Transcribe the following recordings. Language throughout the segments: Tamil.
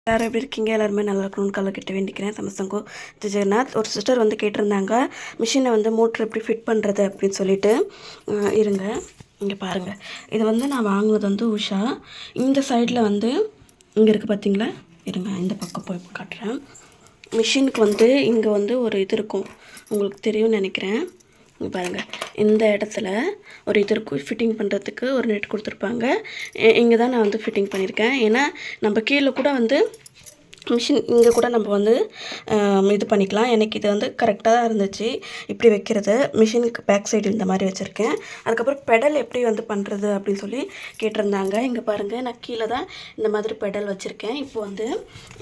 எல்லாரும் எப்படி இருக்கீங்க? எல்லாருமே நல்லா இருக்கணும்னு கலக்கிட்ட வேண்டிக்கிறேன். சமஸ்தங்கோ ஜெகநாத். ஒரு சிஸ்டர் வந்து கேட்டிருந்தாங்க, மிஷினை வந்து மோட்ரு எப்படி ஃபிட் பண்ணுறது அப்படின்னு சொல்லிட்டு. இருங்க, இங்கே பாருங்கள். இது வந்து நான் வாங்கினது வந்து உஷா. இந்த சைடில் வந்து இங்கே இருக்குது பார்த்தீங்களா? இருங்க, இந்த பக்கம் போய் காட்டுறேன். மிஷினுக்கு வந்து இங்கே வந்து ஒரு இது இருக்கும், உங்களுக்கு தெரியும்னு நினைக்கிறேன். பாருங்கள், இந்த இடத்துல ஒரு இது இருக்கும், ஃபிட்டிங் பண்ணுறதுக்கு ஒரு நெட் கொடுத்துருப்பாங்க. இங்கே தான் நான் வந்து ஃபிட்டிங் பண்ணியிருக்கேன். ஏன்னா நம்ம கீழே கூட வந்து மிஷின் இங்கே கூட நம்ம வந்து இது பண்ணிக்கலாம். எனக்கு இது வந்து கரெக்டாக தான் இருந்துச்சு இப்படி வைக்கிறது. மிஷினுக்கு பேக் சைடு இந்த மாதிரி வச்சுருக்கேன். அதுக்கப்புறம் பெடல் எப்படி வந்து பண்ணுறது அப்படின்னு சொல்லி கேட்டிருந்தாங்க. இங்கே பாருங்கள், நான் கீழே தான் இந்த மாதிரி பெடல் வச்சுருக்கேன். இப்போ வந்து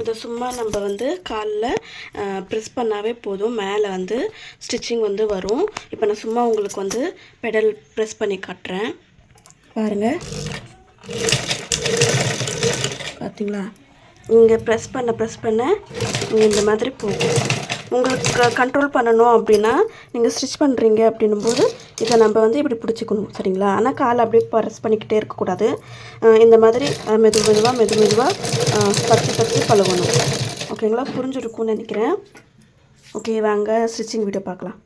இதை சும்மா நம்ம வந்து காலில் ப்ரெஸ் பண்ணாவே போதும், மேலே வந்து ஸ்டிச்சிங் வந்து வரும். இப்போ நான் சும்மா உங்களுக்கு வந்து பெடல் ப்ரெஸ் பண்ணி காட்டுறேன். பாருங்கள், பார்த்தீங்களா? இங்கே ப்ரெஸ் பண்ண இந்த மாதிரி போகும். உங்களுக்கு கண்ட்ரோல் பண்ணணும் அப்படின்னா, நீங்கள் ஸ்டிச் பண்ணுறீங்க அப்படின்னும்போது இதை நம்ம வந்து இப்படி பிடிச்சிக்கணும், சரிங்களா? ஆனால் காலை அப்படியே ப்ரெஸ் பண்ணிக்கிட்டே இருக்கக்கூடாது. இந்த மாதிரி மெதுவாக தட்டி பழகணும். ஓகேங்களா? புரிஞ்சிருக்கும்னு நினைக்கிறேன். ஓகே, வாங்க ஸ்டிச்சிங் வீடியோ பார்க்கலாம்.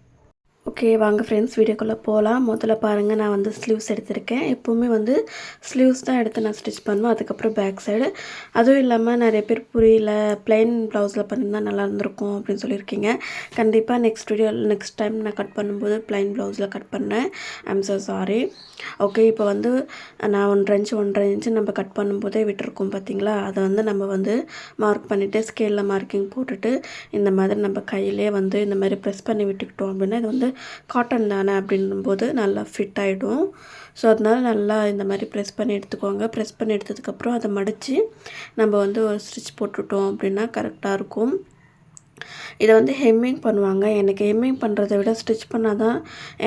ஓகே, வாங்க ஃப்ரெண்ட்ஸ், வீடியோக்குள்ளே போகலாம். முதல்ல பாருங்கள், நான் வந்து ஸ்லீவ்ஸ் எடுத்திருக்கேன். எப்போவுமே வந்து ஸ்லீவ்ஸ் தான் எடுத்து நான் ஸ்டிச் பண்ணுவேன். அதுக்கப்புறம் பேக் சைடு. அதுவும் இல்லாமல் நிறைய பேர் புரியல, ப்ளைன் ப்ளவுஸில் பண்ணியிருந்தா நல்லா இருந்திருக்கும் அப்படின்னு சொல்லியிருக்கீங்க. கண்டிப்பாக நெக்ஸ்ட் டைம் நான் கட் பண்ணும்போது ப்ளைன் ப்ளவுஸில் கட் பண்ணேன். I'm so sorry. ஓகே, இப்போ வந்து நான் 1.5 இன்ச்சு நம்ம கட் பண்ணும்போதே விட்டுருக்கோம் பார்த்தீங்களா? அதை வந்து நம்ம வந்து மார்க் பண்ணிவிட்டு ஸ்கேலில் மார்க்கிங் போட்டுட்டு இந்த மாதிரி நம்ம கையிலே வந்து இந்த மாதிரி ப்ரெஸ் பண்ணி விட்டுக்கிட்டோம் அப்படின்னா இது வந்து காட்டன் தானே அப்படின்னும்போது நல்லா ஃபிட் ஆகிடும். ஸோ அதனால் நல்லா இந்த மாதிரி ப்ரெஸ் பண்ணி எடுத்துக்கோங்க. ப்ரெஸ் பண்ணி எடுத்ததுக்கப்புறம் அதை மடித்து நம்ம வந்து ஒரு ஸ்டிச் போட்டுட்டோம் அப்படின்னா கரெக்டாக இருக்கும். இதை வந்து ஹெம்மிங் பண்ணுவாங்க. எனக்கு ஹெம்மிங் பண்ணுறதை விட ஸ்டிச் பண்ணால் தான்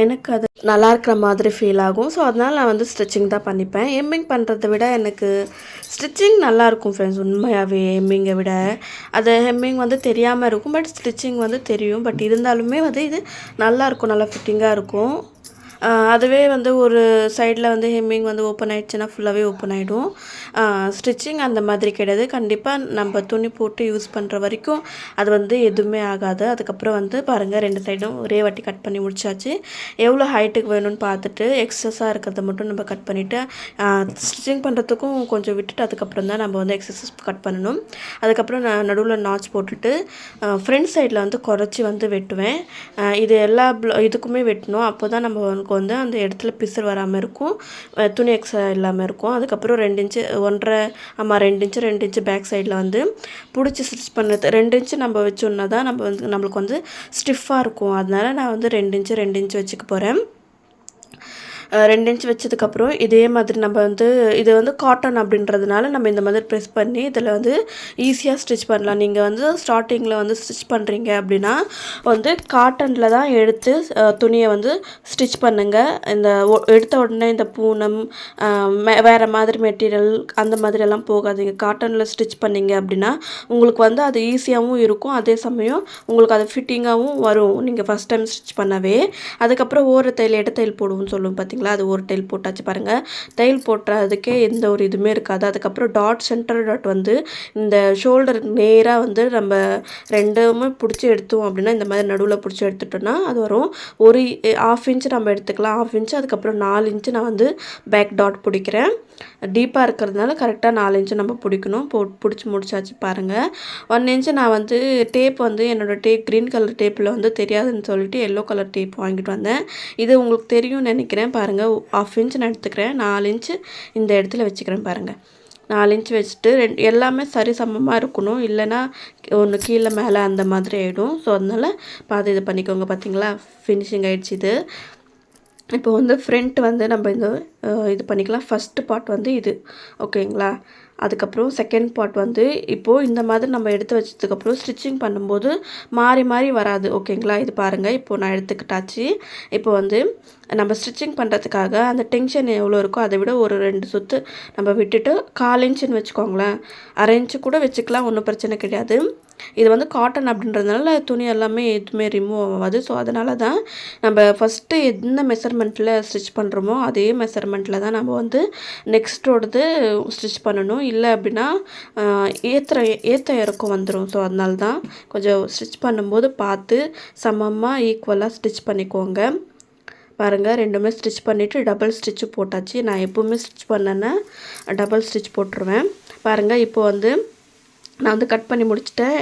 எனக்கு அது நல்லா இருக்கிற மாதிரி ஃபீல் ஆகும். ஸோ அதனால் நான் வந்து ஸ்டிச்சிங் தான் பண்ணிப்பேன். ஹெம்மிங் பண்ணுறதை விட எனக்கு ஸ்டிச்சிங் நல்லாயிருக்கும் ஃப்ரெண்ட்ஸ். உண்மையாகவே ஹெம்மிங்கை விட அது ஹெம்மிங் வந்து தெரியாமல் இருக்கும், பட் ஸ்டிச்சிங் வந்து தெரியும். பட் இருந்தாலுமே வந்து இது நல்லாயிருக்கும், நல்லா ஃபிட்டிங்காக இருக்கும். அதுவே வந்து ஒரு சைடில் வந்து ஹெம்மிங் வந்து ஓப்பன் ஆகிடுச்சுன்னா ஃபுல்லாகவே ஓப்பன் ஆகிடும். ஸ்டிச்சிங் அந்த மாதிரி கிடையாது. கண்டிப்பாக நம்ம துணி போட்டு யூஸ் பண்ணுற வரைக்கும் அது வந்து எதுவுமே ஆகாது. அதுக்கப்புறம் வந்து பாருங்கள், 2 சைடும் ஒரே வாட்டி கட் பண்ணி முடிச்சாச்சு. எவ்வளோ ஹைட்டுக்கு வேணும்னு பார்த்துட்டு எக்ஸஸாக இருக்கிறத மட்டும் நம்ம கட் பண்ணிவிட்டு ஸ்டிச்சிங் பண்ணுறதுக்கும் கொஞ்சம் விட்டுட்டு அதுக்கப்புறம் தான் நம்ம வந்து எக்ஸஸஸ் கட் பண்ணணும். அதுக்கப்புறம் நான் நடுவில் நாட்ச் போட்டுட்டு ஃப்ரண்ட் சைடில் வந்து குறைச்சி வந்து வெட்டுவேன். இது எல்லா இதுக்குமே வெட்டணும். அப்போ தான் நம்ம வந்து அந்த இடத்துல பிசர் வராமல் இருக்கும், துணி எக்ஸ்ட்ரா இல்லாமல் இருக்கும். அதுக்கப்புறம் 2 இன்ச்சு 2 இன்ச்சு பேக் சைடில் வந்து பிடிச்சி ஸ்டிச் பண்ணுறது. 2 இன்ச்சு நம்ம வச்சோன்னா தான் நம்மளுக்கு வந்து ஸ்டிஃபாக இருக்கும். அதனால் நான் வந்து 2 இன்ச்சு வச்சுக்க போகிறேன். 2 இன்ச் வச்சதுக்கப்புறம் இதே மாதிரி நம்ம வந்து இது வந்து காட்டன் அப்படின்றதுனால நம்ம இந்த மாதிரி ப்ரெஸ் பண்ணி இதில் வந்து ஈஸியாக ஸ்டிச் பண்ணலாம். நீங்கள் வந்து ஸ்டார்டிங்கில் வந்து ஸ்டிச் பண்ணுறீங்க அப்படின்னா வந்து காட்டனில் தான் எடுத்து துணியை வந்து ஸ்டிச் பண்ணுங்கள். இந்த எடுத்த உடனே இந்த பூனம் வேறு மாதிரி மெட்டீரியல் அந்த மாதிரியெல்லாம் போகாதீங்க. காட்டனில் ஸ்டிச் பண்ணிங்க அப்படின்னா உங்களுக்கு வந்து அது ஈஸியாகவும் இருக்கும், அதே சமயம் உங்களுக்கு அது ஃபிட்டிங்காகவும் வரும் நீங்கள் ஃபஸ்ட் டைம் ஸ்டிச் பண்ணவே. அதுக்கப்புறம் ஓர தையல் எட்ட தையல் போடுவோம்னு சொல்லுவோம் பார்த்தீங்களா? அது ஒரு தையல் போட்டாச்சு பாருங்கள். தையல் போட்டுறதுக்கே எந்த ஒரு இதுவுமே இருக்காது. அதுக்கப்புறம் சென்டர் டாட் வந்து இந்த ஷோல்டர் நேராக வந்து நம்ம 2மே பிடிச்சி எடுத்தோம் அப்படின்னா இந்த மாதிரி நடுவில் பிடிச்சி எடுத்துட்டோன்னா அது வரும். ஒரு 1/2 இன்ச்சு நம்ம எடுத்துக்கலாம், 1/2 இன்ச்சு. அதுக்கப்புறம் 4 இன்ச்சு நான் வந்து பேக் டாட் பிடிக்கிறேன். டீப்பாக இருக்கிறதுனால கரெக்டாக 4 இன்ச்சு நம்ம பிடிக்கணும். பிடிச்சி முடிச்சாச்சு பாருங்கள். 1 இன்ச்சு நான் வந்து டேப் வந்து என்னோடய டேப் க்ரீன் கலர் டேப்பில் வந்து தெரியாதுன்னு சொல்லிட்டு எல்லோ கலர் டேப் வாங்கிட்டு வந்தேன். இது உங்களுக்கு தெரியும்னு நினைக்கிறேன். பாருங்கள், 1/2 இன்ச்சு நான் எடுத்துக்கிறேன், 4 இன்ச்சு இந்த இடத்துல வச்சுக்கிறேன். பாருங்கள், 4 இன்ச்சு வச்சுட்டு எல்லாமே சரிசமமாக இருக்கணும், இல்லைன்னா ஒன்று கீழே மேலே அந்த மாதிரி ஆகிடும். ஸோ அதனால் பார்த்து இது பண்ணிக்கோங்க. பார்த்தீங்களா, ஃபினிஷிங் ஆகிடுச்சு இது. இப்போ வந்து ஃப்ரண்ட் வந்து நம்ம இது பண்ணிக்கலாம். ஃபஸ்ட்டு பார்ட் வந்து இது, ஓகேங்களா? அதுக்கப்புறம் செகண்ட் பார்ட் வந்து இப்போது இந்த மாதிரி நம்ம எடுத்து வச்சதுக்கப்புறம் ஸ்டிச்சிங் பண்ணும்போது மாறி வராது, ஓகேங்களா? இது பாருங்கள், இப்போது நான் எடுத்துக்கிட்டாச்சு. இப்போ வந்து நம்ம ஸ்டிச்சிங் பண்ணுறதுக்காக அந்த டென்ஷன் எவ்வளோ இருக்கோ அதை விட ஒரு 2 சுற்று நம்ம விட்டுட்டு 1/4 இன்ச்சுன்னு வச்சுக்கோங்களேன். 1/2 இன்ச்சு கூட வச்சுக்கலாம், ஒன்றும் பிரச்சனை கிடையாது. இது வந்து காட்டன் அப்படின்றதுனால துணி எல்லாமே எதுவுமே ரிமூவ் ஆகாது. ஸோ அதனால தான் நம்ம ஃபஸ்ட்டு என்ன மெஷர்மெண்ட்டில் ஸ்டிச் பண்ணுறோமோ அதே மெஷர்மெண்ட்டில் தான் நம்ம வந்து நெக்ஸ்ட்டோடது ஸ்டிச் பண்ணணும். இல்லை அப்படின்னா ஏற்ற இறக்கம் வந்துடும். ஸோ அதனால தான் கொஞ்சம் ஸ்டிச் பண்ணும்போது பார்த்து சமமாக ஈக்குவலாக ஸ்டிச் பண்ணிக்கோங்க. பாருங்கள், ரெண்டுமே ஸ்டிச் பண்ணிவிட்டு டபுள் ஸ்டிச்சு போட்டாச்சு. நான் எப்போவுமே ஸ்டிச் பண்ணேன்னா டபுள் ஸ்டிச் போட்டுருவேன். பாருங்கள், இப்போ வந்து நான் வந்து கட் பண்ணி முடிச்சுட்டேன்.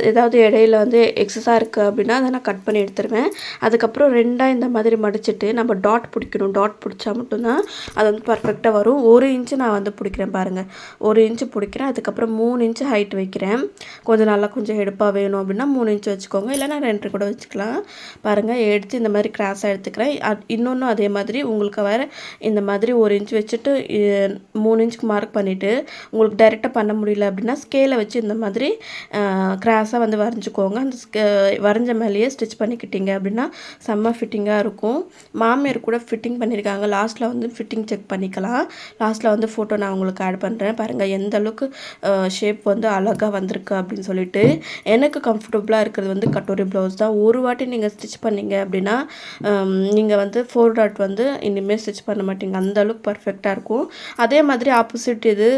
ஏதாவது இடையில வந்து எக்ஸஸாக இருக்குது அப்படின்னா அதை நான் கட் பண்ணி எடுத்துருவேன். அதுக்கப்புறம் ரெண்டாக இந்த மாதிரி மடிச்சுட்டு நம்ம டாட் பிடிக்கணும். டாட் பிடிச்சா மட்டும்தான் அது வந்து பர்ஃபெக்டாக வரும். 1 இன்ச்சு நான் வந்து பிடிக்கிறேன் பாருங்கள். 1 இன்ச்சு பிடிக்கிறேன். அதுக்கப்புறம் 3 இன்ச்சு ஹைட் வைக்கிறேன். கொஞ்சம் நல்லா கொஞ்சம் எடுப்பாக வேணும் அப்படின்னா 3 இன்ச்சு வச்சுக்கோங்க. இல்லைனா 2 கூட வச்சுக்கலாம். பாருங்கள், எடுத்து இந்த மாதிரி கிராஸாக எடுத்துக்கிறேன். இன்னொன்று அதே மாதிரி உங்களுக்கு வேறு இந்த மாதிரி 1 இன்ச்சு வச்சுட்டு 3 இன்ச்சுக்கு மார்க் பண்ணிவிட்டு உங்களுக்கு டைரெக்டாக பண்ண முடியல அப்படின்னா ஸ்கேலை வச்சு இந்த மாதிரி கிராஸாக வந்து வரைஞ்சிக்கோங்க. அந்த வரைஞ்ச மேலேயே ஸ்டிச் பண்ணிக்கிட்டீங்க அப்படின்னா செம்ம ஃபிட்டிங்காக இருக்கும். மாமியார் கூட ஃபிட்டிங் பண்ணியிருக்காங்க. லாஸ்ட்டில் வந்து ஃபிட்டிங் செக் பண்ணிக்கலாம். லாஸ்ட்டில் வந்து ஃபோட்டோ நான் உங்களுக்கு ஆட் பண்ணுறேன். பாருங்கள் எந்த அளவுக்கு ஷேப் வந்து அழகாக வந்திருக்கு அப்படின்னு சொல்லிட்டு. எனக்கு கம்ஃபர்டபுளாக இருக்கிறது வந்து கட்டோரி ப்ளவுஸ் தான். ஒரு வாட்டி நீங்கள் ஸ்டிச் பண்ணிங்க அப்படின்னா நீங்கள் வந்து 4 டாட் வந்து இனிமேல் ஸ்டிச் பண்ண மாட்டீங்க. அந்த அளவுக்கு பர்ஃபெக்டாக இருக்கும். அதே மாதிரி ஆப்போசிட் இது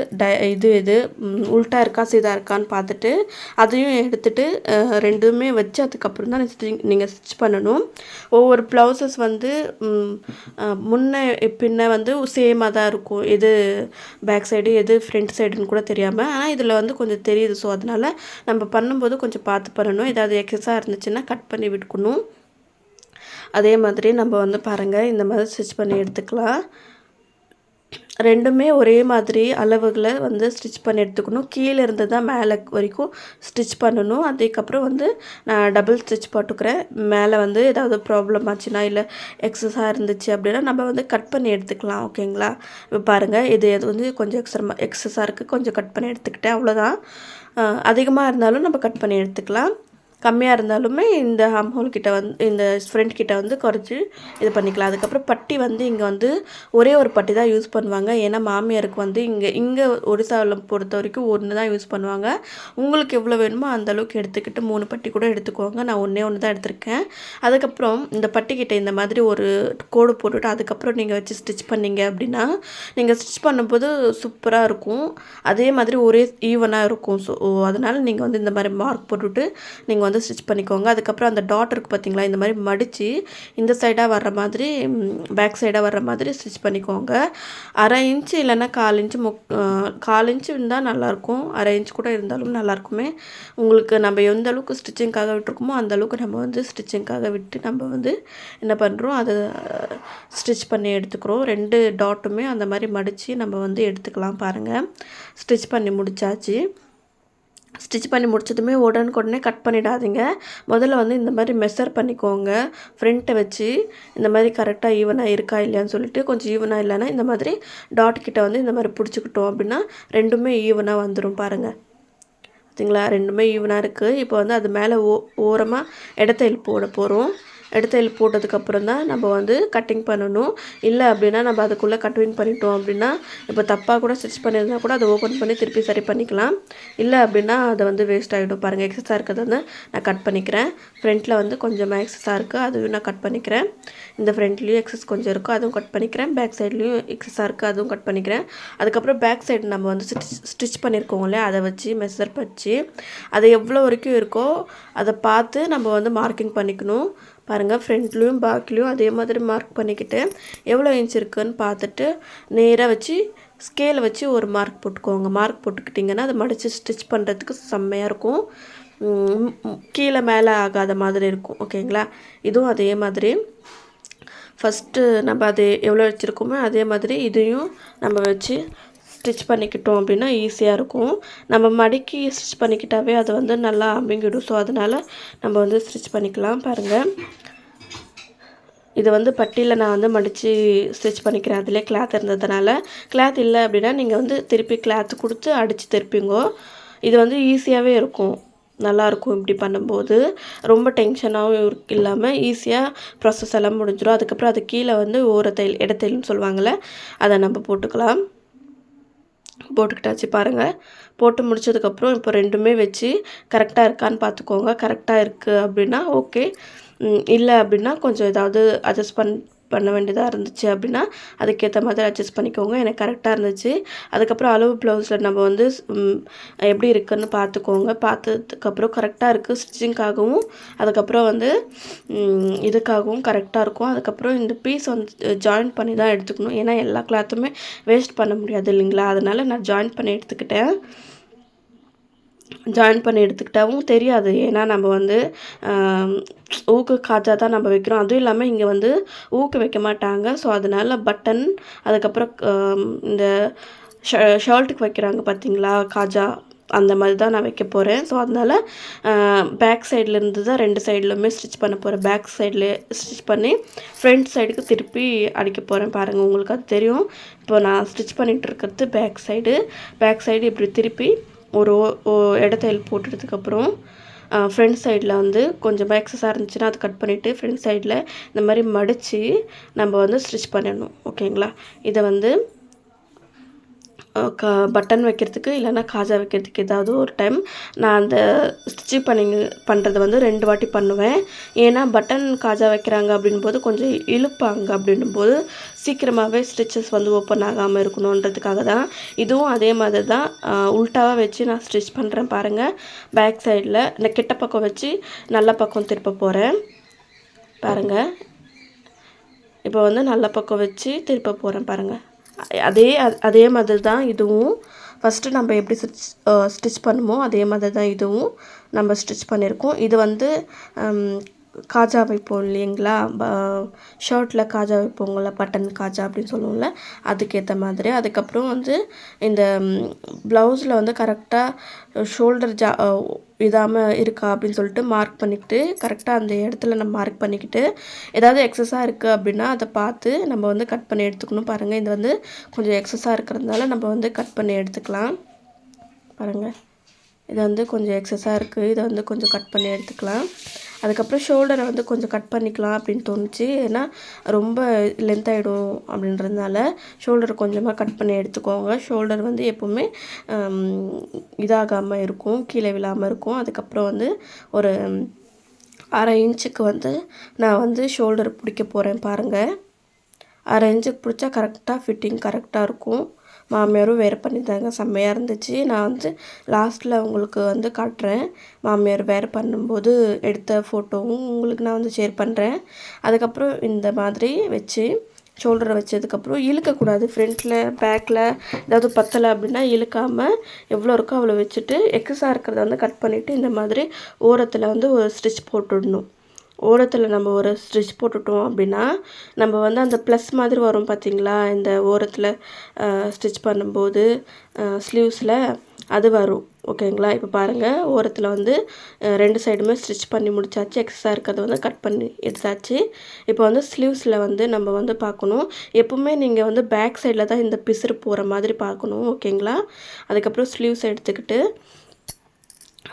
உல்ட்டா இருக்கா சீதா இருக்கான்னு பார்த்துட்டு அதையும் எடுத்துகிட்டு ரெண்டுமே வச்சு அதுக்கப்புறம் தான் நீங்கள் ஸ்டிச் பண்ணணும். ஒவ்வொரு ப்ளவுசஸ் வந்து முன்ன பின்ன வந்து சேமாக தான் இருக்கும். எது பேக் சைடு எது ஃப்ரண்ட் சைடுன்னு கூட தெரியாமல். ஆனால் இதில் வந்து கொஞ்சம் தெரியுது. ஸோ அதனால் நம்ம பண்ணும்போது கொஞ்சம் பார்த்து பண்ணணும். ஏதாவது எக்ஸஸாக இருந்துச்சுன்னா கட் பண்ணி விட்டுக்கணும். அதே மாதிரி நம்ம வந்து பாருங்கள் இந்த மாதிரி ஸ்டிச் பண்ணி எடுத்துக்கலாம். ரெண்டுமே ஒரே மாதிரி அளவுகளை வந்து ஸ்டிச் பண்ணி எடுத்துக்கணும். கீழே இருந்து தான் மேலே வரைக்கும் ஸ்டிச் பண்ணணும். அதுக்கப்புறம் வந்து நான் டபுள் ஸ்டிச் போட்டுக்கிறேன். மேலே வந்து ஏதாவது ப்ராப்ளம் ஆச்சுன்னா இல்லை எக்ஸஸாக இருந்துச்சு அப்படின்னா நம்ம வந்து கட் பண்ணி எடுத்துக்கலாம். ஓகேங்களா? இப்போ பாருங்கள், இது வந்து கொஞ்சம் எக்ஸஸாக இருக்குது. கொஞ்சம் கட் பண்ணி எடுத்துக்கிட்டேன். அவ்வளோதான். அதிகமாக இருந்தாலும் நம்ம கட் பண்ணி எடுத்துக்கலாம். கம்மியாக இருந்தாலுமே இந்த ஹம் ஹோல் கிட்ட வந்து இந்த ஃப்ரண்ட் கிட்ட வந்து குறைச்சி இது பண்ணிக்கலாம். அதுக்கப்புறம் பட்டி வந்து இங்கே வந்து ஒரே ஒரு பட்டி தான் யூஸ் பண்ணுவாங்க. ஏன்னா மாமியாருக்கு வந்து இங்கே ஒடிசாவில் பொறுத்த வரைக்கும் ஒன்று தான் யூஸ் பண்ணுவாங்க. உங்களுக்கு எவ்வளோ வேணுமோ அந்த அளவுக்கு எடுத்துக்கிட்டு 3 பட்டி கூட எடுத்துக்கோங்க. நான் ஒன்று தான் எடுத்திருக்கேன். அதுக்கப்புறம் இந்த பட்டிக்கிட்ட இந்த மாதிரி ஒரு கோடு போட்டுவிட்டு அதுக்கப்புறம் நீங்கள் வச்சு ஸ்டிச் பண்ணிங்க அப்படின்னா நீங்கள் ஸ்டிச் பண்ணும்போது சூப்பராக இருக்கும். அதே மாதிரி ஒரே ஈவனாக இருக்கும். ஸோ அதனால் நீங்கள் வந்து இந்த மாதிரி மார்க் போட்டுவிட்டு நீங்கள் வந்து ஸ்டிச் பண்ணிக்கோங்க. அதுக்கப்புறம் அந்த டாட் இருக்குது பார்த்தீங்களா, இந்த மாதிரி மடித்து இந்த சைடாக வர்ற மாதிரி பேக் சைடாக வர்ற மாதிரி ஸ்டிச் பண்ணிக்கோங்க. 1/2 இன்ச்சு இல்லைன்னா 1/4 இன்ச்சு இருந்தால் நல்லாயிருக்கும். 1/2 இன்ச் கூட இருந்தாலும் நல்லாயிருக்குமே. உங்களுக்கு நம்ம எந்த அளவுக்கு ஸ்டிச்சிங்காக விட்டுருக்கோமோ அந்த அளவுக்கு நம்ம வந்து ஸ்டிச்சிங்காக விட்டு நம்ம வந்து என்ன பண்ணுறோம், அதை ஸ்டிச் பண்ணி எடுத்துக்கிறோம். 2 டாட்டுமே அந்த மாதிரி மடித்து நம்ம வந்து எடுத்துக்கலாம். பாருங்கள், ஸ்டிச் பண்ணி முடித்தாச்சு. ஸ்டிச் பண்ணி முடிச்சதுமே உடனே கட் பண்ணிடாதீங்க. முதல்ல வந்து இந்த மாதிரி மெஷர் பண்ணிக்கோங்க. ஃப்ரண்ட்டை வச்சு இந்த மாதிரி கரெக்டாக ஈவனாக இருக்கா இல்லையான்னு சொல்லிட்டு கொஞ்சம் ஈவனாக இல்லைன்னா இந்த மாதிரி டாட் கிட்ட வந்து இந்த மாதிரி பிடிச்சிக்கிட்டோம் அப்படின்னா ரெண்டுமே ஈவனாக வந்துடும். பாருங்கள், பார்த்தீங்களா? ரெண்டுமே ஈவனாக இருக்குது. இப்போ வந்து அது மேலே ஓரமாக இடத்தையில் போட போகிறோம். இடத்தையில் போட்டதுக்கப்புறம் தான் நம்ம வந்து கட்டிங் பண்ணணும். இல்லை அப்படின்னா நம்ம அதுக்குள்ளே கட்டிங் பண்ணிட்டோம் அப்படின்னா இப்போ தப்பாக கூட ஸ்டிச் பண்ணியிருந்தால் கூட அதை ஓப்பன் பண்ணி திருப்பி சரி பண்ணிக்கலாம். இல்லை அப்படின்னா அதை வந்து வேஸ்ட் ஆகிடும். பாருங்கள், எக்ஸஸாக இருக்கிறது வந்து நான் கட் பண்ணிக்கிறேன். ஃப்ரண்ட்டில் வந்து கொஞ்சம் எக்ஸஸாக இருக்குது, அதுவும் நான் கட் பண்ணிக்கிறேன். இந்த ஃப்ரண்ட்லேயும் எக்ஸஸ் கொஞ்சம் இருக்கும், அதுவும் கட் பண்ணிக்கிறேன். பேக் சைட்லேயும் எக்ஸஸாக இருக்குது, அதுவும் கட் பண்ணிக்கிறேன். அதுக்கப்புறம் பேக் சைடு நம்ம வந்து ஸ்டிச் பண்ணியிருக்கோங்களே அதை வச்சு மெஷர் வச்சு அது எவ்வளோ வரைக்கும் இருக்கோ அதை பார்த்து நம்ம வந்து மார்க்கிங் பண்ணிக்கணும். பாருங்கள், ஃப்ரண்ட்லேயும் பேக்லேயும் அதே மாதிரி மார்க் பண்ணிக்கிட்டு எவ்வளோ இன்ச் இருக்குதுன்னு பார்த்துட்டு நேராக வச்சு ஸ்கேலை வச்சு ஒரு மார்க் போட்டுக்கோங்க. மார்க் போட்டுக்கிட்டிங்கன்னா அதை மடித்து ஸ்டிச் பண்ணுறதுக்கு செம்மையாக இருக்கும். கீழே மேலே ஆகாத மாதிரி இருக்கும். ஓகேங்களா? இதுவும் அதே மாதிரி ஃபஸ்ட்டு நம்ம அது எவ்வளோ வச்சுருக்கோமோ அதே மாதிரி இதையும் நம்ம வச்சு ஸ்டிச் பண்ணிக்கிட்டோம் அப்படின்னா ஈஸியாக இருக்கும். நம்ம மடக்கி ஸ்டிச் பண்ணிக்கிட்டாவே அது வந்து நல்லா அமுங்கிடும். ஸோ அதனால் நம்ம வந்து ஸ்டிச் பண்ணிக்கலாம். பாருங்கள், இது வந்து பட்டியில் நான் வந்து மடித்து ஸ்டிச் பண்ணிக்கிறேன். அதிலே கிளாத் இருந்ததுனால. கிளாத் இல்லை அப்படின்னா நீங்கள் வந்து திருப்பி கிளாத் கொடுத்து அடித்து திருப்பிங்கோ. இது வந்து ஈஸியாகவே இருக்கும், நல்லாயிருக்கும். இப்படி பண்ணும்போது ரொம்ப டென்ஷனாகவும் இல்லாமல் ஈஸியாக ப்ராசஸ் எல்லாம் முடிஞ்சிடும். அதுக்கப்புறம் அது கீழே வந்து இடத்தைல்னு சொல்லுவாங்கள்ல, அதை நம்ம போட்டுக்கலாம். போட்டுக்கிட்டாச்சு பாருங்கள். போட்டு முடிச்சதுக்கப்புறம் இப்போ ரெண்டுமே வச்சு கரெக்டாக இருக்கான்னு பார்த்துக்கோங்க. கரெக்டாக இருக்குது அப்படின்னா ஓகே. இல்லை அப்படின்னா கொஞ்சம் ஏதாவது அட்ஜஸ்ட் பண்ண வேண்டியதாக இருந்துச்சு அப்படின்னா அதுக்கேற்ற மாதிரி அட்ஜஸ்ட் பண்ணிக்கோங்க. எனக்கு கரெக்டாக இருந்துச்சு. அதுக்கப்புறம் அளவு ப்ளவுஸில் நம்ம வந்து எப்படி இருக்குதுன்னு பார்த்துக்கோங்க. பார்த்ததுக்கப்புறம் கரெக்டாக இருக்குது ஸ்டிச்சிங்காகவும் அதுக்கப்புறம் வந்து இதுக்காகவும் கரெக்டாக இருக்கும். அதுக்கப்புறம் இந்த பீஸ் வந்து ஜாயின் பண்ணி தான் எடுத்துக்கணும். ஏன்னா எல்லா கிளாத்துமே வேஸ்ட் பண்ண முடியாது இல்லைங்களா, அதனால் நான் ஜாயின் பண்ணி எடுத்துக்கிட்டேன். ஜாயின் பண்ணி எடுத்துக்கிட்டாவும் தெரியாது. ஏன்னா நம்ம வந்து ஊக்கு காஜா தான் நம்ம வைக்கிறோம். அதுவும் இல்லாமல் இங்கே வந்து ஊக்கு வைக்க மாட்டாங்க. ஸோ அதனால் பட்டன் அதுக்கப்புறம் இந்த ஷர்ட்டுக்கு வைக்கிறாங்க பார்த்தீங்களா காஜா, அந்த மாதிரி தான் நான் வைக்க போகிறேன். ஸோ அதனால் பேக் சைட்லேருந்து தான் 2 சைட்லையுமே ஸ்டிச் பண்ண போகிறேன். பேக் சைட்லேயே ஸ்டிச் பண்ணி ஃப்ரண்ட் சைடுக்கு திருப்பி அடிக்க போகிறேன். பாருங்கள், உங்களுக்கு அது தெரியும். இப்போ நான் ஸ்டிச் பண்ணிகிட்டு இருக்கிறது பேக் சைடு இப்படி திருப்பி ஒரு இடத்தையில் போட்டுட்டதுக்கப்புறம் ஃப்ரண்ட் சைடில் வந்து கொஞ்சம் எக்ஸஸாக இருந்துச்சுன்னா அது கட் பண்ணிவிட்டு ஃப்ரண்ட் சைடில் இந்த மாதிரி மடித்து நம்ம வந்து ஸ்டிச் பண்ணணும். ஓகேங்களா, இதை வந்து பட்டன் வைக்கிறதுக்கு இல்லைன்னா காஜா வைக்கிறதுக்கு ஏதாவது ஒரு டைம் நான் அந்த ஸ்டிச்சிங் பண்ணுறது வந்து 2 வாட்டி பண்ணுவேன். ஏன்னா பட்டன் காஜா வைக்கிறாங்க அப்படின்போது கொஞ்சம் இழுப்பாங்க அப்படின்னும்போது சீக்கிரமாகவே ஸ்டிச்சஸ் வந்து ஓப்பன் ஆகாமல் இருக்கணுன்றதுக்காக தான். இதுவும் அதே மாதிரி தான் உல்ட்டாவாக வச்சு நான் ஸ்டிச் பண்ணுறேன். பாருங்கள், பேக் சைடில் இந்த கிட்ட பக்கம் வச்சு நல்ல பக்கம் திருப்ப போகிறேன். பாருங்கள், இப்போ வந்து நல்ல பக்கம் வச்சு திருப்ப போகிறேன். பாருங்கள், அதே மாதிரி தான் இதுவும். ஃபஸ்ட்டு நம்ம எப்படி ஸ்டிச் பண்ணுமோ அதே மாதிரி தான் இதுவும் நம்ம ஸ்டிச் பண்ணியிருக்கோம். இது வந்து காஜா வைப்போம் இல்லைங்களா, ஷர்ட்டில் காஜா வைப்போங்கள, பட்டன் காஜா அப்படின்னு சொல்லுவோம்ல, அதுக்கேற்ற மாதிரி. அதுக்கப்புறம் வந்து இந்த ப்ளவுஸில் வந்து கரெக்டாக ஷோல்டர் இதாமல் இருக்கா அப்படின்னு சொல்லிட்டு மார்க் பண்ணிக்கிட்டு கரெக்டாக அந்த இடத்துல நம்ம மார்க் பண்ணிக்கிட்டு ஏதாவது எக்ஸஸாக இருக்குது அப்படின்னா அதை பார்த்து நம்ம வந்து கட் பண்ணி எடுத்துக்கணும். பாருங்கள், இது வந்து கொஞ்சம் எக்ஸஸாக இருக்கிறதுனால நம்ம வந்து கட் பண்ணி எடுத்துக்கலாம். பாருங்கள், இது வந்து கொஞ்சம் எக்ஸஸாக இருக்குது, இதை வந்து கொஞ்சம் கட் பண்ணி எடுத்துக்கலாம். அதுக்கப்புறம் ஷோல்டரை வந்து கொஞ்சம் கட் பண்ணிக்கலாம் அப்படின்னு தோணுச்சு. ஏன்னா ரொம்ப லென்த் ஆகிடும் அப்படின்றதுனால ஷோல்டரை கொஞ்சமாக கட் பண்ணி எடுத்துக்கோங்க. ஷோல்டர் வந்து எப்போவுமே இதாகாமல் இருக்கும், கீழே விழாமல் இருக்கும். அதுக்கப்புறம் வந்து ஒரு 1/2 இன்ச்சுக்கு வந்து நான் வந்து ஷோல்டர் பிடிக்க போகிறேன். பாருங்கள், 1/2 இன்ச்சுக்கு பிடிச்சா கரெக்டாக ஃபிட்டிங் கரெக்டாக இருக்கும். மாமியாரும் வேர் பண்ணியிருந்தாங்க, செம்மையாக இருந்துச்சு. நான் வந்து லாஸ்ட்டில் உங்களுக்கு வந்து காட்டுறேன். மாமியார் வேர் பண்ணும்போது எடுத்த ஃபோட்டோவும் உங்களுக்கு நான் வந்து ஷேர் பண்ணுறேன். அதுக்கப்புறம் இந்த மாதிரி வச்சு ஷோல்டரை வச்சதுக்கப்புறம் இழுக்கக்கூடாது. ஃப்ரண்ட்டில் பேக்கில் ஏதாவது பத்தலை அப்படின்னா இழுக்காமல் எவ்வளோ இருக்கோ அவ்வளோ வச்சுட்டு எக்ஸஸாக இருக்கிறத வந்து கட் பண்ணிவிட்டு இந்த மாதிரி ஓரத்தில் வந்து ஒரு ஸ்டிச் போட்டுடணும். ஓரத்தில் நம்ம ஒரு ஸ்டிச் போட்டுட்டோம் அப்படின்னா நம்ம வந்து அந்த ப்ளஸ் மாதிரி வரும் பார்த்திங்களா, இந்த ஓரத்தில் ஸ்டிச் பண்ணும்போது ஸ்லீவ்ஸில் அது வரும். ஓகேங்களா, இப்போ பாருங்கள், ஓரத்தில் வந்து 2 சைடுமே ஸ்டிச் பண்ணி முடிச்சாச்சு. எக்ஸஸாக இருக்கிறத வந்து கட் பண்ணி எடுத்தாச்சு. இப்போ வந்து ஸ்லீவ்ஸில் வந்து நம்ம வந்து பார்க்கணும். எப்போவுமே நீங்கள் வந்து பேக் சைடில் தான் இந்த பிசுறு போகிற மாதிரி பார்க்கணும். ஓகேங்களா, அதுக்கப்புறம் ஸ்லீவ்ஸ் எடுத்துக்கிட்டு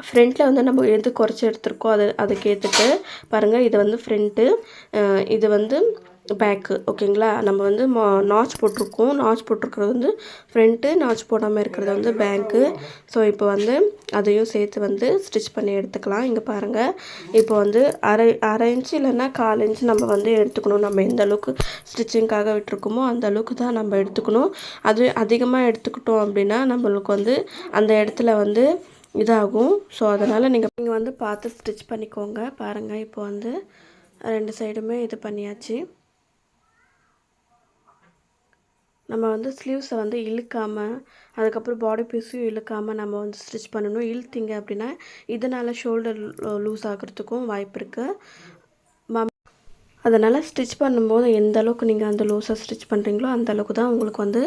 ஃப்ரண்ட்டில் வந்து நம்ம எது குறைச்சி எடுத்துருக்கோம் அதுக்கு ஏற்றுட்டு பாருங்கள், இது வந்து ஃப்ரண்ட்டு, இது வந்து பேக்கு. ஓகேங்களா, நம்ம வந்து நாச் போட்டிருக்கோம். நாச் போட்டிருக்கிறது வந்து ஃப்ரண்ட்டு, நாச் போடாமல் இருக்கிறது வந்து பேக்கு. ஸோ இப்போ வந்து அதையும் சேர்த்து வந்து ஸ்டிச் பண்ணி எடுத்துக்கலாம். இங்கே பாருங்கள், இப்போ வந்து அரை இன்ச்சு இல்லைன்னா 1/4 இன்ச்சு நம்ம வந்து எடுத்துக்கணும். நம்ம எந்த அளவுக்கு ஸ்டிச்சிங்காக விட்டுருக்கோமோ அந்த அளவுக்கு தான் நம்ம எடுத்துக்கணும். அது அதிகமாக எடுத்துக்கிட்டோம் அப்படின்னா நம்மளுக்கு வந்து அந்த இடத்துல வந்து இதாகும். ஸோ அதனால் நீங்கள் வந்து பார்த்து ஸ்டிச் பண்ணிக்கோங்க. பாருங்கள், இப்போ வந்து 2 சைடுமே இது பண்ணியாச்சு. நம்ம வந்து ஸ்லீவ்ஸை வந்து இழுக்காமல் அதுக்கப்புறம் பாடி பீஸையும் இழுக்காமல் நம்ம வந்து ஸ்டிச் பண்ணணும். இழுத்தீங்க அப்படின்னா இதனால் ஷோல்டர் லூஸ் ஆகிறதுக்கும் வாய்ப்பு இருக்குது. அதனால் ஸ்டிச் பண்ணும்போது எந்த அளவுக்கு நீங்கள் அந்த லூஸாக ஸ்டிச் பண்ணுறீங்களோ அந்த அளவுக்கு தான் உங்களுக்கு வந்து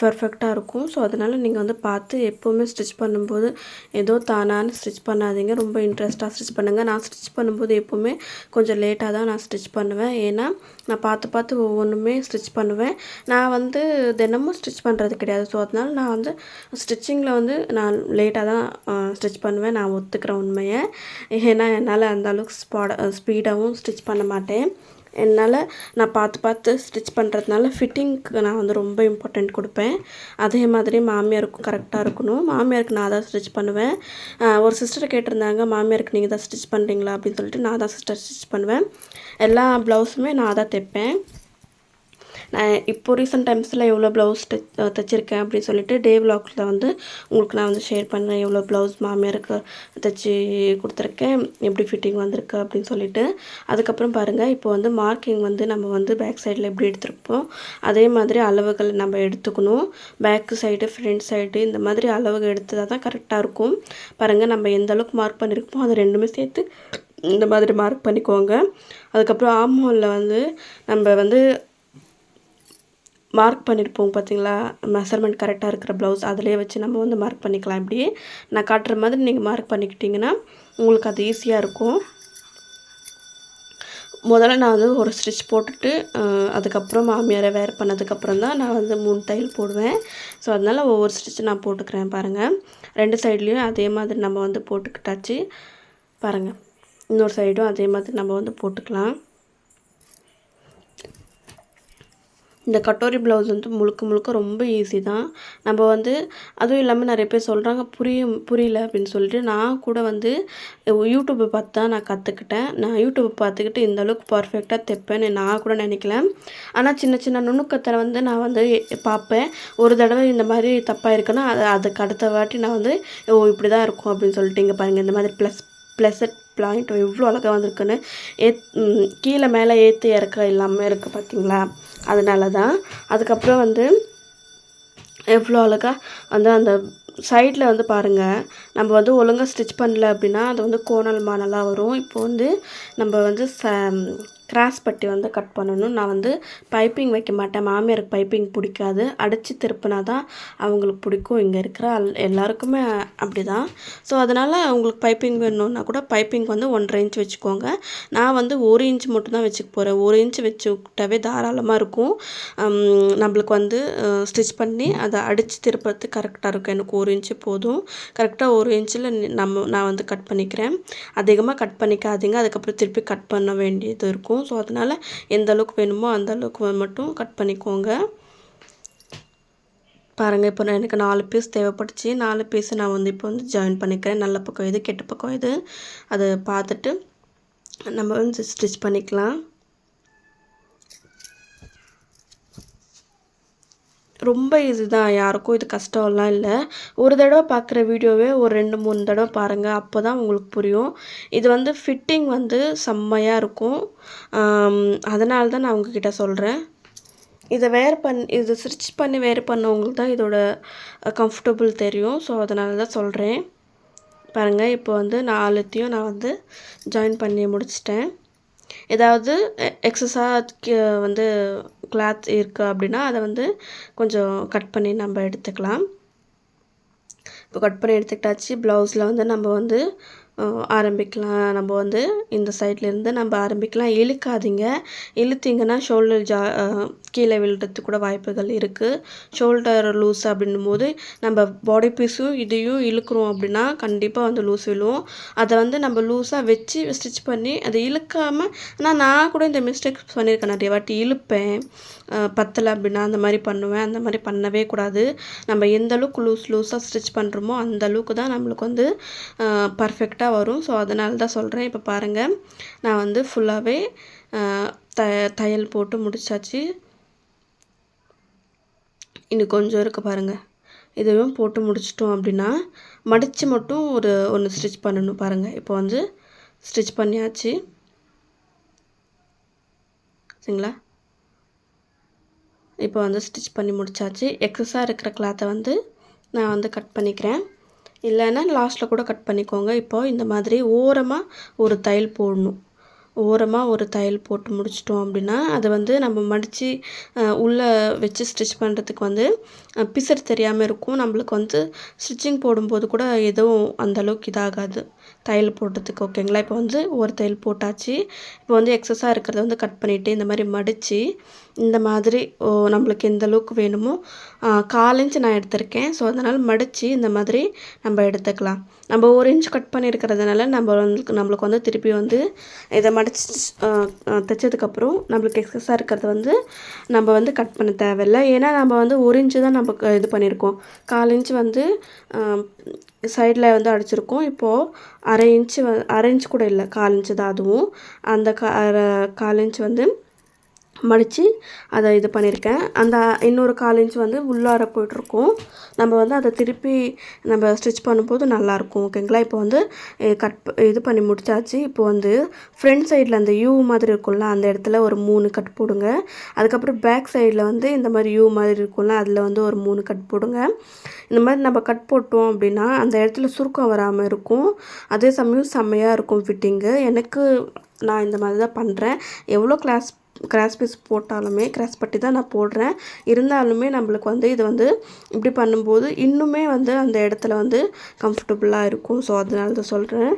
பர்ஃபெக்டாக இருக்கும். ஸோ அதனால் நீங்கள் வந்து பார்த்து எப்போவுமே ஸ்டிச் பண்ணும்போது ஏதோ தானான்னு ஸ்டிச் பண்ணாதீங்க, ரொம்ப இன்ட்ரெஸ்ட்டாக ஸ்டிச் பண்ணுங்கள். நான் ஸ்டிச் பண்ணும்போது எப்போவுமே கொஞ்சம் லேட்டாக தான் நான் ஸ்டிச் பண்ணுவேன். ஏன்னா நான் பார்த்து ஒவ்வொன்றுமே ஸ்டிச் பண்ணுவேன். நான் வந்து தினமும் ஸ்டிச் பண்ணுறது கிடையாது. ஸோ அதனால் நான் வந்து ஸ்டிச்சிங்கில் வந்து நான் லேட்டாக தான் ஸ்டிச் பண்ணுவேன். நான் ஒத்துக்கிறேன் உண்மையை. ஏன்னா என்னால் அந்த அளவுக்கு ஸ்பீடாகவும் ஸ்டிச் பண்ண மாட்டேன். என்னால் நான் பார்த்து ஸ்டிச் பண்ணுறதுனால ஃபிட்டிங்க்கு நான் வந்து ரொம்ப இம்பார்ட்டண்ட் கொடுப்பேன். அதே மாதிரி மாமியாருக்கும் கரெக்டாக இருக்கணும். மாமியாருக்கு நான் தான் ஸ்டிச் பண்ணுவேன். ஒரு சிஸ்டர் கேட்டிருந்தாங்க, மாமியாருக்கு நீங்கள் தான் ஸ்டிச் பண்ணுறீங்களா அப்படின்னு சொல்லிட்டு. நான் தான் சிஸ்டர் ஸ்டிச் பண்ணுவேன். எல்லா ப்ளவுஸுமே நான் தான் தைப்பேன். நான் இப்போ ரீசெண்ட் டைம்ஸில் எவ்வளோ ப்ளவுஸ் தைச்சிருக்கேன் அப்படின்னு சொல்லிட்டு டே விலாக்ஸில் வந்து உங்களுக்கு நான் வந்து ஷேர் பண்ணுறேன். எவ்வளோ ப்ளவுஸ் மாமியாருக்கு தைச்சி கொடுத்துருக்கேன், எப்படி ஃபிட்டிங் வந்திருக்கு அப்படின்னு சொல்லிட்டு. அதுக்கப்புறம் பாருங்கள், இப்போ வந்து மார்க்கிங் வந்து நம்ம வந்து பேக் சைடில் எப்படி எடுத்துருப்போம் அதே மாதிரி அளவுகள் நம்ம எடுத்துக்கணும். பேக்கு சைடு, ஃப்ரண்ட் சைடு இந்த மாதிரி அளவுகள் எடுத்ததாக தான் கரெக்டாக இருக்கும். பாருங்கள், நம்ம எந்த அளவுக்கு மார்க் பண்ணியிருப்போம் அது ரெண்டுமே சேர்த்து இந்த மாதிரி மார்க் பண்ணிக்கோங்க. அதுக்கப்புறம் ஆம்ஹோலில் வந்து நம்ம வந்து மார்க் பண்ணியிருப்போம் பார்த்தீங்களா, மெஷர்மெண்ட் கரெக்டாக இருக்கிற ப்ளவுஸ் அதிலே வச்சு நம்ம வந்து மார்க் பண்ணிக்கலாம். இப்படி நான் காட்டுற மாதிரி நீங்கள் மார்க் பண்ணிக்கிட்டிங்கன்னா உங்களுக்கு அது ஈஸியாக இருக்கும். முதல்ல நான் வந்து ஒரு ஸ்டிச் போட்டுட்டு அதுக்கப்புறம் மாமியாரை வேர் பண்ணதுக்கப்புறம் தான் நான் வந்து 3 தையல் போடுவேன். ஸோ அதனால் ஒவ்வொரு ஸ்டிச் நான் போட்டுக்கிறேன் பாருங்கள். 2 சைட்லேயும் அதே மாதிரி நம்ம வந்து போட்டுக்கிட்டாச்சு. பாருங்கள், இன்னொரு சைடும் அதே மாதிரி நம்ம வந்து போட்டுக்கலாம். இந்த கட்டோரி ப்ளவுஸ் வந்து முழுக்க ரொம்ப ஈஸி தான். நம்ம வந்து அதுவும் இல்லாமல் நிறைய பேர் சொல்கிறாங்க புரியல அப்படின்னு சொல்லிட்டு. நான் கூட வந்து யூடியூப்பை பார்த்து தான் நான் கற்றுக்கிட்டேன். நான் யூடியூப்பை பார்த்துக்கிட்டு இந்த அளவுக்கு பர்ஃபெக்டாக தைப்பேன்னு நான் கூட நினைக்கல. ஆனால் சின்ன நுணுக்கத்தை வந்து நான் வந்து பார்ப்பேன். ஒரு தடவை இந்த மாதிரி தப்பாக இருக்குன்னா அதுக்கு அடுத்த வாட்டி நான் வந்து இப்படி தான் இருக்கும் அப்படின்னு சொல்லிட்டு. இங்கே பாருங்கள், இந்த மாதிரி ப்ளஸட் பாயிண்ட் எவ்வளோ அழகாக வந்திருக்குன்னு. கீழே மேலே ஏற்றி இறக்க எல்லாமே இருக்குது பார்த்தீங்களா, அதனால தான். அதுக்கப்புறம் வந்து எவ்வளோ அழகாக வந்து அந்த சைடில் வந்து பாருங்கள், நம்ம வந்து ஒழுங்காக ஸ்டிச் பண்ணல அப்படின்னா அது வந்து கோணல் மானலாக வரும். இப்போ வந்து நம்ம வந்து கிராஸ் பட்டி வந்து கட் பண்ணணும். நான் வந்து பைப்பிங் வைக்க மாட்டேன். மாமியாருக்கு பைப்பிங் பிடிக்காது. அடித்து திருப்பினா தான் அவங்களுக்கு பிடிக்கும். இங்கே இருக்கிற எல்லாருக்குமே அப்படி தான். ஸோ அதனால் அவங்களுக்கு பைப்பிங் வேணுன்னா கூட பைப்பிங் வந்து 1.5 இன்ச் வச்சுக்கோங்க. நான் வந்து 1 இன்ச் மட்டும் தான் வச்சுக்க போகிறேன். 1 இன்ச் வச்சுக்கிட்டாவே தாராளமாக இருக்கும். நம்மளுக்கு வந்து ஸ்டிச் பண்ணி அதை அடித்து திருப்புறதுக்கு கரெக்டாக இருக்கும். எனக்கு 1 இன்ச்சு போதும். கரெக்டாக 1 இன்ச்சில் நான் வந்து கட் பண்ணிக்கிறேன். அதிகமாக கட் பண்ணிக்காதீங்க, அதுக்கப்புறம் திருப்பி கட் பண்ண வேண்டியது இருக்கும். ஸோ அதனால் எந்த அளவுக்கு வேணுமோ அந்த அளவுக்கு மட்டும் கட் பண்ணிக்கோங்க. பாருங்கள், இப்போ எனக்கு 4 பீஸ் தேவைப்பட்டுச்சு. 4 பீஸை நான் வந்து இப்போ வந்து ஜாயின் பண்ணிக்கிறேன். நல்ல பக்கம் இது, கெட்ட பக்கம் இது, அதை பார்த்துட்டு நம்ம வந்து ஸ்டிச் பண்ணிக்கலாம். ரொம்ப ஈஸி தான், யாருக்கும் இது கஷ்டம்லாம் இல்லை. ஒரு தடவை பார்க்குற வீடியோவே ஒரு 2-3 தடவை பாருங்கள், அப்போ தான் உங்களுக்கு புரியும். இது வந்து ஃபிட்டிங் வந்து செம்மையாக இருக்கும். அதனால தான் நான் உங்ககிட்ட சொல்கிறேன். இதை ஸ்டிச் பண்ணி வேர் பண்ணவங்களுக்கு தான் இதோட கம்ஃபர்டபுள் தெரியும். ஸோ அதனால தான் சொல்கிறேன். பாருங்கள், இப்போ வந்து 4த்தையும் நான் வந்து ஜாயின் பண்ணி முடிச்சிட்டேன். ஏதாவது எக்ஸஸாக வந்து கிளாத் இருக்குது அப்படின்னா அதை வந்து கொஞ்சம் கட் பண்ணி நம்ம எடுத்துக்கலாம். இப்போ கட் பண்ணி எடுத்துக்கிட்டாச்சு. ப்ளவுஸில் வந்து நம்ம வந்து ஆரம்பிக்கலாம். நம்ம வந்து இந்த சைட்லேருந்து நம்ம ஆரம்பிக்கலாம். இழுக்காதீங்க, இழுத்திங்கன்னா ஷோல்டர் கீழே விழுறதுக்கு கூட வாய்ப்புகள் இருக்குது. ஷோல்டர் லூஸ் அப்படின்னும் போது நம்ம பாடி பீஸும் இதையும் இழுக்கிறோம் அப்படின்னா கண்டிப்பாக வந்து லூஸ் விழுவும். அதை வந்து நம்ம லூஸாக வச்சு ஸ்டிச் பண்ணி அதை இழுக்காமல், ஆனால் நான் கூட இந்த மிஸ்டேக் பண்ணியிருக்கேன். நிறைய வாட்டி இழுப்பேன், பத்தலை அப்படின்னா அந்த மாதிரி பண்ணுவேன். அந்த மாதிரி பண்ணவே கூடாது. நம்ம எந்த அளவுக்கு லூஸாக ஸ்டிச் பண்ணுறோமோ அந்த அளவுக்கு தான் நம்மளுக்கு வந்து பர்ஃபெக்டாக வரும். ஸோ அதனால தான் சொல்கிறேன். இப்போ பாருங்கள், நான் வந்து ஃபுல்லாகவே தையல் போட்டு முடிச்சாச்சு. இன்னும் கொஞ்சம் இருக்குது பாருங்கள். இதுவும் போட்டு முடிச்சிட்டோம் அப்படின்னா மடித்து மட்டும் ஒன்று ஸ்டிச் பண்ணணும். பாருங்கள், இப்போ வந்து ஸ்டிச் பண்ணியாச்சு. சரிங்களா, இப்போ வந்து ஸ்டிச் பண்ணி முடிச்சாச்சு. எக்ஸஸாக இருக்கிற கிளாத்தை வந்து நான் வந்து கட் பண்ணிக்கிறேன். இல்லைன்னா லாஸ்ட்டில் கூட கட் பண்ணிக்கோங்க. இப்போது இந்த மாதிரி ஓரமாக ஒரு தையல் போடணும். ஓரமாக ஒரு தையல் போட்டு முடிச்சிட்டோம் அப்படின்னா அதை வந்து நம்ம மடித்து உள்ளே வச்சு ஸ்டிச் பண்ணுறதுக்கு வந்து பிசர் தெரியாமல் இருக்கும். நம்மளுக்கு வந்து ஸ்டிச்சிங் போடும்போது கூட எதுவும் அந்தளவுக்கு இதாகாது தையல் போடுறதுக்கு. ஓகேங்களா, இப்போ வந்து ஒரு தையல் போட்டாச்சு. இப்போ வந்து எக்ஸஸாக இருக்கிறத வந்து கட் பண்ணிவிட்டு இந்த மாதிரி மடித்து இந்த மாதிரி நம்மளுக்கு எந்த அளவுக்கு வேணுமோ 1/4 இன்ச் நான் எடுத்திருக்கேன். ஸோ அதனால் மடித்து இந்த மாதிரி நம்ம எடுத்துக்கலாம். நம்ம 1 இன்ச் கட் பண்ணியிருக்கிறதுனால நம்மளுக்கு வந்து திருப்பி வந்து இதை மடிச்சு தைச்சதுக்கப்புறம் நம்மளுக்கு எக்ஸஸாக இருக்கிறத வந்து நம்ம வந்து கட் பண்ண தேவையில்லை. ஏன்னா நம்ம வந்து 1 இன்ச்சு தான் நம்ம இது பண்ணியிருக்கோம். 1/4 இன்ச் வந்து சைடில் வந்து அடிச்சிருக்கோம். இப்போது 1/2 இன்ச் கூட இல்லை, 1/4 இன்ச்சு தான் அதுவும். அந்த 1/4 இன்ச் வந்து மடித்து அதை இது பண்ணியிருக்கேன். அந்த இன்னொரு 1/4 இன்ச் வந்து உள்ளார போய்ட்ருக்கோம். நம்ம வந்து அதை திருப்பி நம்ம ஸ்டிச் பண்ணும்போது நல்லாயிருக்கும். ஓகேங்களா? இப்போ வந்து இது பண்ணி முடிச்சாச்சு. இப்போ வந்து ஃப்ரண்ட் சைடில் அந்த யூ மாதிரி இருக்கும்ல, அந்த இடத்துல ஒரு 3 கட் போடுங்க. அதுக்கப்புறம் பேக் சைடில் வந்து இந்த மாதிரி யூ மாதிரி இருக்கும்ல, அதில் வந்து ஒரு 3 கட் போடுங்க. இந்த மாதிரி நம்ம கட் போட்டோம் அப்படின்னா அந்த இடத்துல சுருக்கம் வராமல் இருக்கும். அதே சமயம் செம்மையாக இருக்கும் ஃபிட்டிங்கு. நான் இந்த மாதிரி தான் பண்ணுறேன். எவ்வளோ கிராஸ் பீஸ் போட்டாலுமே, கிராஸ் பட்டி தான் நான் போடுறேன். இருந்தாலுமே நம்மளுக்கு வந்து இது வந்து இப்படி பண்ணும்போது இன்னுமே வந்து அந்த இடத்துல வந்து கம்ஃபர்டபுளாக இருக்கும். ஸோ அதனால தான் சொல்கிறேன்.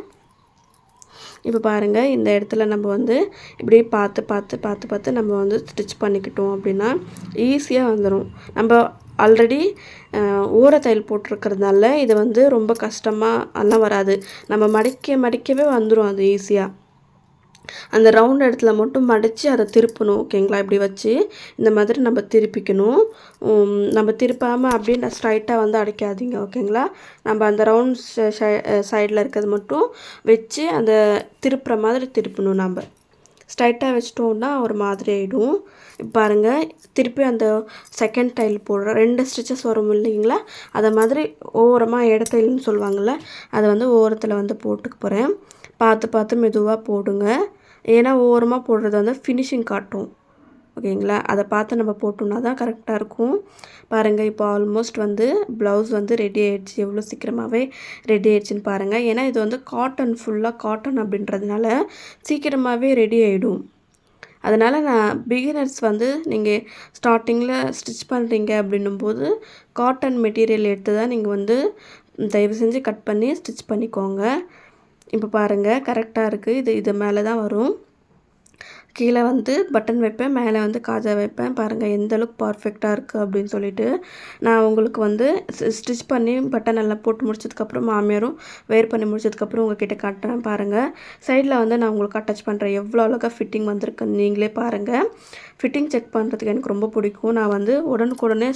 இப்போ பாருங்கள், இந்த இடத்துல நம்ம வந்து இப்படி பார்த்து நம்ம வந்து ஸ்டிச் பண்ணிக்கிட்டோம் அப்படின்னா ஈஸியாக வந்துடும். நம்ம ஆல்ரெடி ஓரத்தையல் போட்டிருக்கிறதுனால இது வந்து ரொம்ப கஷ்டமாக எல்லாம் வராது. நம்ம மடிக்கவே வந்துடும் அது ஈஸியாக. அந்த ரவுண்ட் இடத்துல மட்டும் மடித்து அதை திருப்பணும். ஓகேங்களா? இப்படி வச்சு இந்த மாதிரி நம்ம திருப்பிக்கணும். நம்ம திருப்பாமல் அப்படியே ஸ்ட்ரைட்டாக வந்து அடிக்காதீங்க. ஓகேங்களா? நம்ம அந்த ரவுண்ட் சைடில் இருக்கிறது மட்டும் வச்சு அந்த திருப்புற மாதிரி திருப்பணும். நம்ம ஸ்ட்ரைட்டாக வச்சிட்டோம்னா ஒரு மாதிரி ஆகிடும். பாருங்கள், திருப்பி அந்த செகண்ட் டைல் போடுற 2 ஸ்டிச்சஸ் வரும் இல்லைங்களா? அதை மாதிரி ஓரமாக இடத்தைல்னு சொல்லுவாங்கள்ல, அதை வந்து ஓரத்தில் வந்து போட்டுக்க போகிறேன். பார்த்து மெதுவாக போடுங்க. ஏன்னா ஓரமாக போடுறது வந்து ஃபினிஷிங் காட்டும். ஓகேங்களா? அதை பார்த்து நம்ம போட்டோம்னா தான் கரெக்டாக இருக்கும். பாருங்கள், இப்போ ஆல்மோஸ்ட் வந்து ப்ளவுஸ் வந்து ரெடி ஆகிடுச்சு. எவ்வளோ சீக்கிரமாகவே ரெடி ஆகிடுச்சின்னு பாருங்கள். ஏன்னா இது வந்து ஃபுல்லாக காட்டன் அப்படின்றதுனால சீக்கிரமாகவே ரெடி ஆகிடும். அதனால் நான் பிகினர்ஸ் வந்து நீங்கள் ஸ்டார்டிங்கில் ஸ்டிச் பண்ணுறீங்க அப்படின்னும்போது காட்டன் மெட்டீரியல் எடுத்து தான் நீங்கள் வந்து தயவு செஞ்சு கட் பண்ணி ஸ்டிச் பண்ணிக்கோங்க. இப்போ பாருங்கள், கரெக்டாக இருக்குது. இது மேலே தான் வரும். கீழே வந்து பட்டன் வைப்பேன், மேலே வந்து காஜா வைப்பேன். பாருங்கள் எந்த அளவுக்கு பர்ஃபெக்டாக இருக்குது அப்படின்னு சொல்லிட்டு. நான் உங்களுக்கு வந்து ஸ்டிச் பண்ணி பட்டன் எல்லாம் போட்டு முடிச்சதுக்கப்புறம் மாமியாரும் வேர் பண்ணி முடிச்சதுக்கப்புறம் உங்கள்கிட்ட காட்டுறேன். பாருங்கள், சைடில் வந்து நான் உங்களுக்கு அட்டாச் பண்ணுறேன். எவ்வளோ அழகாக ஃபிட்டிங் வந்திருக்குன்னு நீங்களே பாருங்கள். ஃபிட்டிங் செக் பண்ணுறதுக்கு எனக்கு ரொம்ப பிடிக்கும். நான் வந்து உடனுக்குடனே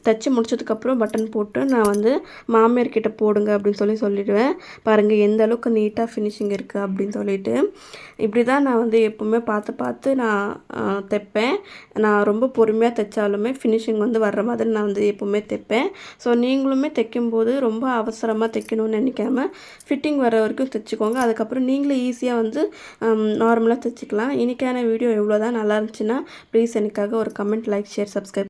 தைச்சி முடிச்சதுக்கப்புறம் பட்டன் போட்டு நான் வந்து மாமியார்கிட்ட போடுங்க அப்படின்னு சொல்லிடுவேன். பாருங்கள் எந்த அளவுக்கு நீட்டாக ஃபினிஷிங் இருக்குது அப்படின்னு சொல்லிட்டு. இப்படி தான் நான் வந்து எப்போவுமே பார்த்து நான் தைப்பேன். நான் ரொம்ப பொறுமையாக தைச்சாலுமே ஃபினிஷிங் வந்து வர்ற மாதிரி நான் வந்து எப்போவுமே தைப்பேன். ஸோ நீங்களுமே தைக்கும்போது ரொம்ப அவசரமாக தைக்கணும்னு நினைக்காம ஃபிட்டிங் வர வரைக்கும் தைச்சிக்கோங்க. அதுக்கப்புறம் நீங்களும் ஈஸியாக வந்து நார்மலாக தைச்சிக்கலாம். இன்றைக்கான வீடியோ எவ்வளோ தான் நல்லா இருந்துச்சுன்னா ப்ளீஸ் எனக்காக ஒரு கமெண்ட், லைக், ஷேர், சப்ஸ்கிரைப்